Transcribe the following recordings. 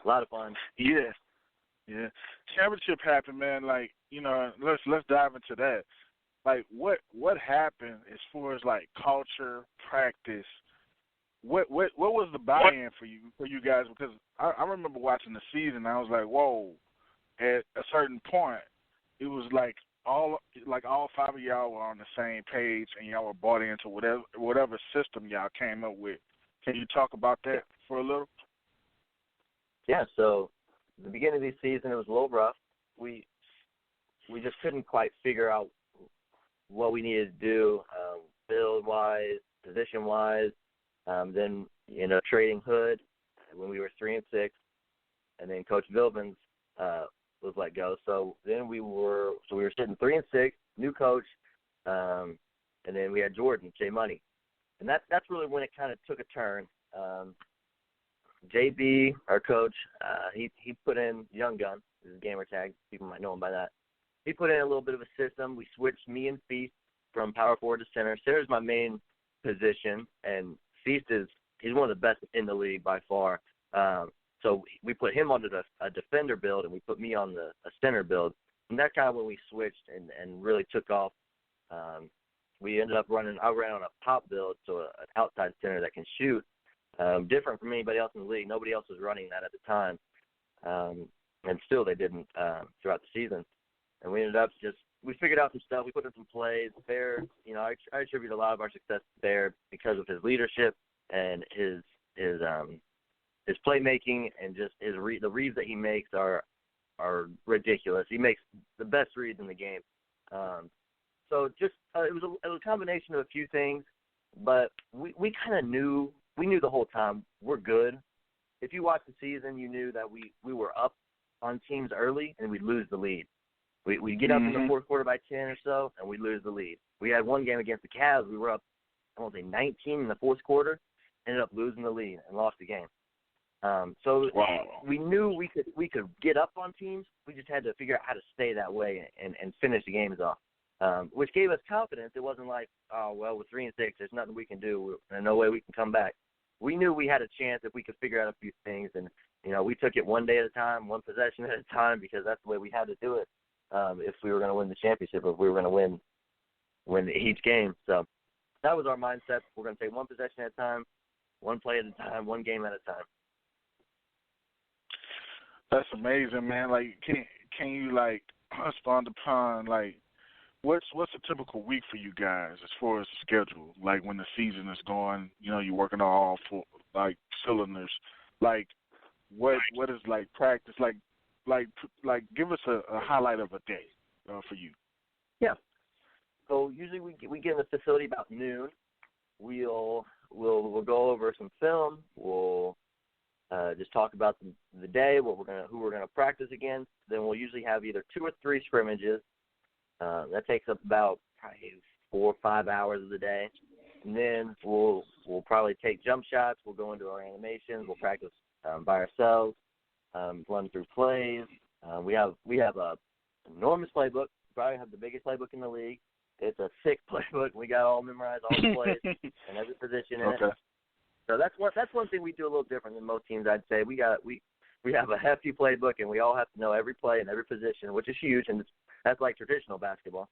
lot of fun. Yeah. Yeah. Championship happened, man. Like, let's dive into that. Like, what happened as far as like culture, practice? What was the buy-in for you guys? Because I remember watching the season. I was like, whoa. At a certain point, it was like all five of y'all were on the same page, and y'all were bought into whatever system y'all came up with. Can you talk about that for a little? Yeah. So the beginning of the season, it was a little rough. We just couldn't quite figure out what we needed to do, build-wise, position-wise. Then, trading Hood when we were 3-6, and then Coach Vilbins was let go. So then we were sitting 3-6, new coach, and then we had Jordan, J Money, and that's really when it kind of took a turn. JB, our coach, he put in Young Gun, his gamer tag. People might know him by that. He put in a little bit of a system. We switched me and Feast from power forward to center. Center's my main position, and Feast he's one of the best in the league by far. So we put him onto a defender build, and we put me on a center build. And that's kind of when we switched and really took off. We ended up I ran on a pop build, so an outside center that can shoot. Different from anybody else in the league. Nobody else was running that at the time. And still they didn't throughout the season. And we ended up we figured out some stuff. We put in some plays. Bear, I attribute a lot of our success to Bear because of his leadership and his playmaking, and just the reads that he makes are ridiculous. He makes the best reads in the game. So just it was a combination of a few things, but we kind of knew the whole time we're good. If you watch the season, you knew that we were up on teams early and we'd lose the lead. We'd get up in the fourth quarter by 10 or so, and we'd lose the lead. We had one game against the Cavs. We were up, 19 in the fourth quarter, ended up losing the lead and lost the game. So we knew we could get up on teams. We just had to figure out how to stay that way and finish the games off, which gave us confidence. It wasn't like, we're 3-6. There's nothing we can do. There's no way we can come back. We knew we had a chance if we could figure out a few things, and we took it one day at a time, one possession at a time, because that's the way we had to do it. If we were going to win the championship, if we were going to win each game. So that was our mindset. We're going to take one possession at a time, one play at a time, one game at a time. That's amazing, man. Like, can you expound upon what's a typical week for you guys as far as the schedule? Like when the season is going, you're working on all four cylinders. Like what is practice like? Like give us a highlight of a day for you. Yeah. So usually we get in the facility about noon. We'll go over some film. We'll just talk about the day, who we're gonna practice against. Then we'll usually have either 2 or 3 scrimmages. That takes up about probably 4 or 5 hours of the day. And then we'll probably take jump shots. We'll go into our animations. We'll practice by ourselves. Run through plays. We have a enormous playbook. Probably have the biggest playbook in the league. It's a sick playbook. We got all memorized, all the plays and every position in it. So that's one thing we do a little different than most teams. I'd say we have a hefty playbook, and we all have to know every play and every position, which is huge, and that's like traditional basketball.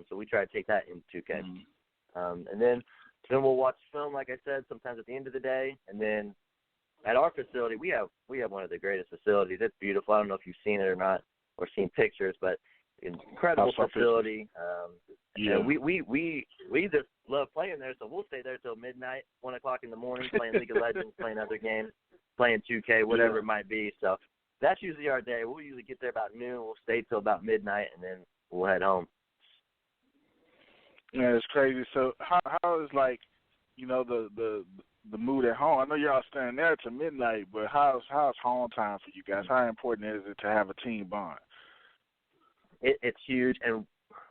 So we try to take that in 2K. And then we'll watch film, like I said, sometimes at the end of the day, and then at our facility, we have one of the greatest facilities. It's beautiful. I don't know if you've seen it or not, or seen pictures, but incredible facility. And we just love playing there, so we'll stay there till midnight, 1 o'clock in the morning, playing League of Legends, playing other games, playing 2K, whatever it might be. So that's usually our day. We'll usually get there about noon. We'll stay till about midnight, and then we'll head home. Yeah, it's crazy. So how is the mood at home? I know y'all staying there till midnight, but how's home time for you guys? How important is it to have a team bond? It's huge, and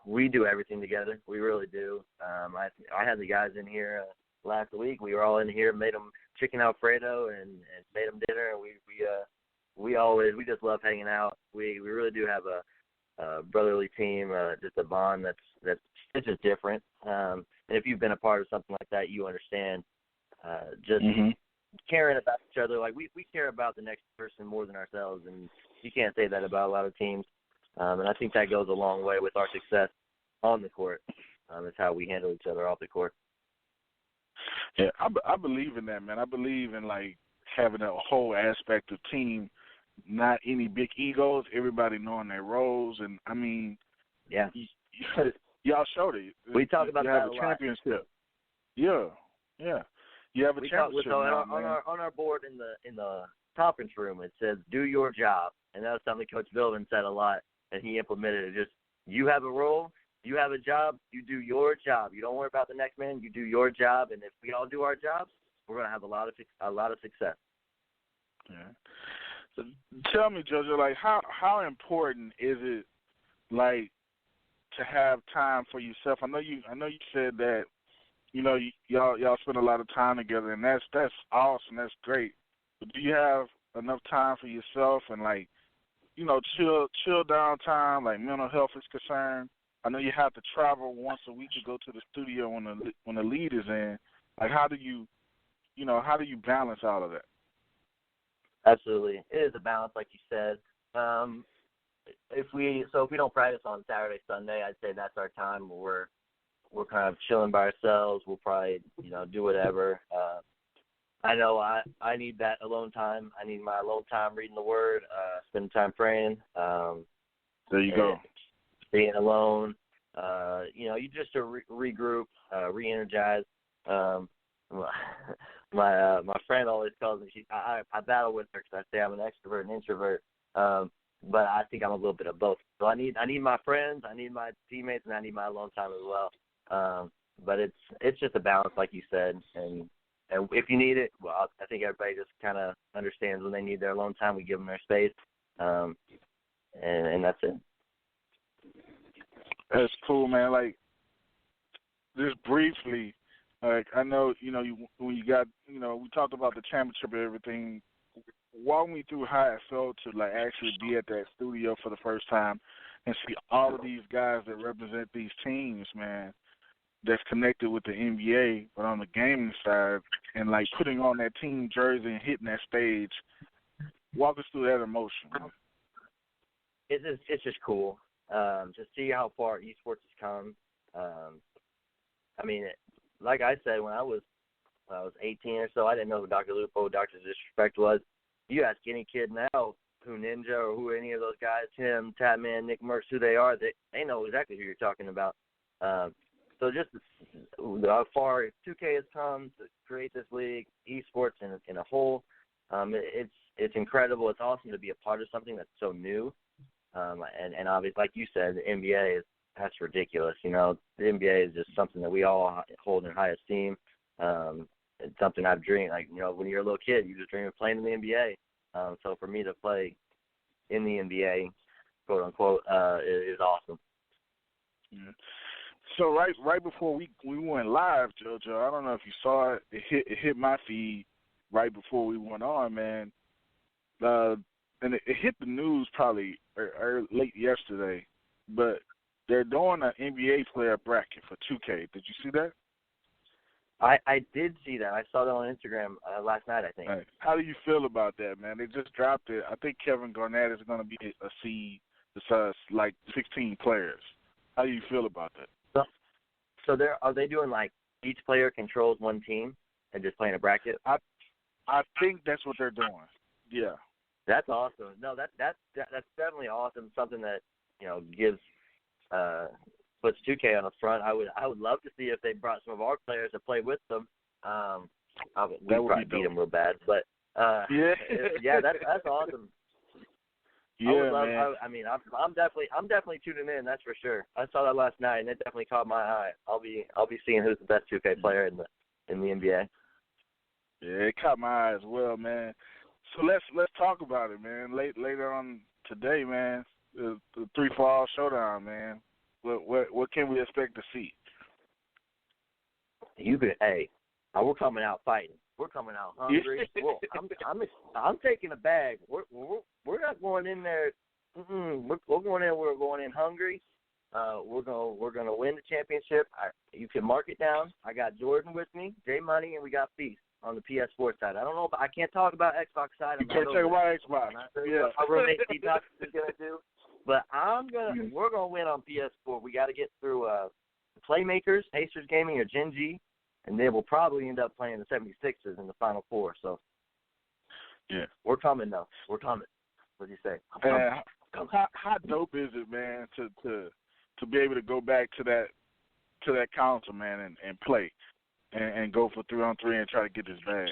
we do everything together. We really do. I had the guys in here last week. We were all in here, made them chicken Alfredo, and made them dinner. And we just love hanging out. We really do have a brotherly team, just a bond that's just different. And if you've been a part of something like that, you understand caring about each other. Like, we care about the next person more than ourselves, and you can't say that about a lot of teams. And I think that goes a long way with our success on the court. It's how we handle each other off the court. Yeah, I believe in that, man. I believe in, like, having a whole aspect of team, not any big egos, everybody knowing their roles. And, I mean, yeah, y'all showed it. We talk about you that have a a lot. championship. Yeah. You have a championship now, man. On our board in the conference room, it says, do your job. And that was something Coach Vilvin said a lot, and he implemented it. Just, you have a role, you have a job, you do your job. You don't worry about the next man, you do your job. And if we all do our jobs, we're going to have a lot of success. Yeah. So tell me, JoJo, like, how important is it, like, to have time for yourself? I know you said that, you know, y'all spend a lot of time together, and that's awesome. That's great. But do you have enough time for yourself and, like, you know, chill down time, like mental health is concerned? I know you have to travel once a week to go to the studio when the lead is in. Like, how do you balance all of that? Absolutely, it is a balance, like you said. If we don't practice on Saturday, Sunday, I'd say that's our time where we're kind of chilling by ourselves. We'll probably, you know, do whatever. I know I need that alone time. I need my alone time reading the Word, spending time praying. There you go. Being alone. You know, you just to regroup, re-energize. My friend always calls me. I battle with her because I say I'm an extrovert and introvert. But I think I'm a little bit of both. So I need my friends, I need my teammates, and I need my alone time as well. But it's just a balance, like you said. And if you need it, well, I think everybody just kind of understands when they need their alone time. We give them their space, and that's it. That's cool, man. Like, just briefly, like, I know, you know, when you got, you know, we talked about the championship and everything. Walk me through how it felt to, like, actually be at that studio for the first time and see all of these guys that represent these teams, man, that's connected with the NBA, but on the gaming side, and, like, putting on that team jersey and hitting that stage. Walk us through that emotion. It's just cool to see how far esports has come. I mean, like I said, when I was 18 or so, I didn't know who Dr. Lupo, Dr. Disrespect was. You ask any kid now who Ninja or who any of those guys, him, Tatman, Nick Merckx, who they are, they know exactly who you're talking about. So just how far 2K has come to create this league, esports in a whole, it's incredible. It's awesome to be a part of something that's so new. And obviously, like you said, the NBA that's ridiculous. You know, the NBA is just something that we all hold in high esteem. It's something I've dreamed. Like, you know, when you're a little kid, you just dream of playing in the NBA. So for me to play in the NBA, quote unquote, is awesome. Yeah. So right before we went live, JoJo, I don't know if you saw it. It hit my feed right before we went on, man. And it hit the news probably late yesterday, but they're doing an NBA player bracket for 2K. Did you see that? I did see that. I saw that on Instagram last night, I think. Right. How do you feel about that, man? They just dropped it. I think Kevin Garnett is going to be a seed. It's like 16 players. How do you feel about that? So are they doing, like, each player controls one team and just playing a bracket? I think that's what they're doing. Yeah. That's awesome. No, that's definitely awesome. Something that, you know, gives puts 2K on the front. I would love to see if they brought some of our players to play with them. We'd probably beat them real bad, but yeah, that's awesome. Yeah, man. I'm definitely tuning in. That's for sure. I saw that last night, and it definitely caught my eye. I'll be seeing who's the best 2K player in the NBA. Yeah, it caught my eye as well, man. So let's talk about it, man. Later on today, man, the 3-for-all showdown, man. What can we expect to see? We're coming out fighting. We're coming out hungry. Well, I'm taking a bag. We're not going in there. We're going in. We're going in hungry. We're gonna win the championship. You can mark it down. I got Jordan with me, J Money, and we got Feast. on the PS4 side. I don't know, I can't talk about Xbox side. You can't talk about Xbox. Yeah, my roommate Detox is gonna do, but we're gonna win on PS4. We got to get through the Playmakers, Pacers Gaming, or Gen G, and they will probably end up playing the 76ers in the Final Four. So, yeah, we're coming though. We're coming. What do you say? How dope is it, man, to be able to go back to that console, man, and play and go for 3-on-3 and try to get this bag?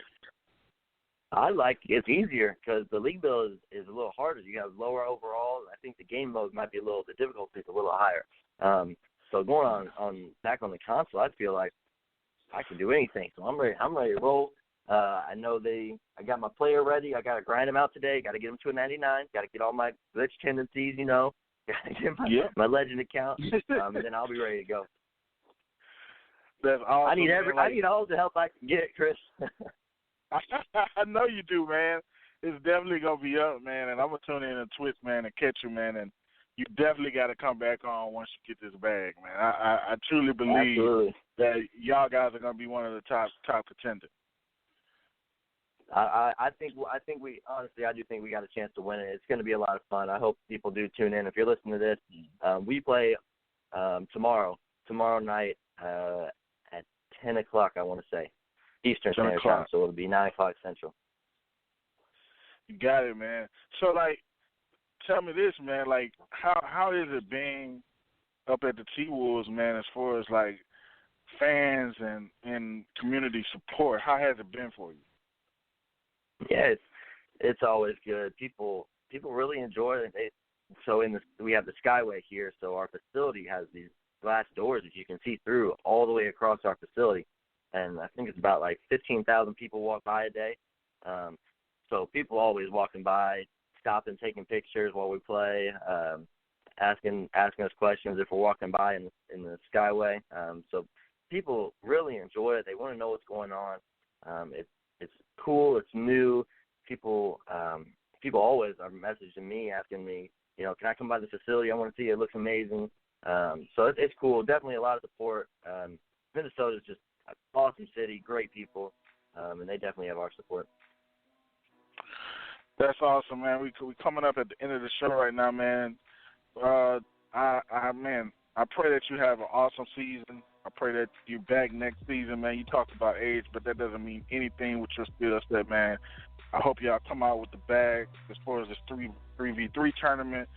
I like it's easier because the league build is a little harder. You have lower overall. I think the game mode might be the difficulty is a little higher. So going on back on the console, I feel like I can do anything. So I'm ready to roll. I know I got my player ready. I got to grind him out today. Got to get him to a 99. Got to get all my glitch tendencies, Got to get my legend account, and then I'll be ready to go. That's awesome. I need all the help I can get, Chris. I know you do, man. It's definitely gonna be up, man. And I'm gonna tune in on Twitch, man, and catch you, man. And you definitely got to come back on once you get this bag, man. I truly believe that y'all guys are gonna be one of the top contenders. I think we honestly, I do think we got a chance to win it. It's going to be a lot of fun. I hope people do tune in. If you're listening to this, we play tomorrow night at 10 o'clock, I want to say, Eastern Standard Time, so it'll be 9 o'clock Central. You got it, man. So, tell me this, man, how is it being up at the T-Wolves, man, as far as, fans and community support? How has it been for you? Yeah, it's always good. People really enjoy it. So we have the Skyway here, so our facility has these glass doors that you can see through all the way across our facility, and I think it's about 15,000 people walk by a day. So people always walking by, stopping, taking pictures while we play, asking us questions if we're walking by in the Skyway. So people really enjoy it. They want to know what's going on. It's cool. It's new. People always are messaging me, asking me, can I come by the facility? I want to see it. It looks amazing. So it's cool. Definitely a lot of support. Minnesota's just an awesome city, great people, and they definitely have our support. That's awesome, man. We coming up at the end of the show right now, man. I pray that you have an awesome season. I pray that you're back next season, man. You talked about age, but that doesn't mean anything with your skill set, man. I hope y'all come out with the bag as far as this 3v3 tournament.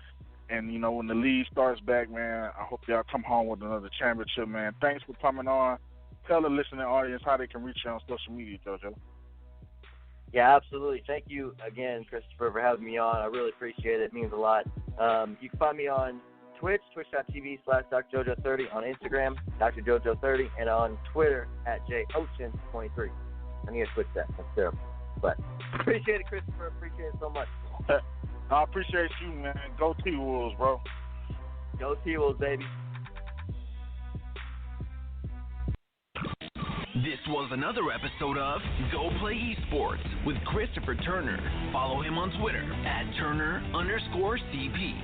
And, when the league starts back, man, I hope y'all come home with another championship, man. Thanks for coming on. Tell the listening audience how they can reach you on social media, JoJo. Yeah, absolutely. Thank you again, Christopher, for having me on. I really appreciate it. It means a lot. You can find me on Twitch, twitch.tv/DrJojo30, on Instagram, DrJojo30, and on Twitter at JOetjen23. I need to switch that. That's terrible. But appreciate it, Christopher. Appreciate it so much. I appreciate you, man. Go T-Wolves, bro. Go T-Wolves, baby. This was another episode of Go Play Esports with Christopher Turner. Follow him on Twitter at Turner_CP.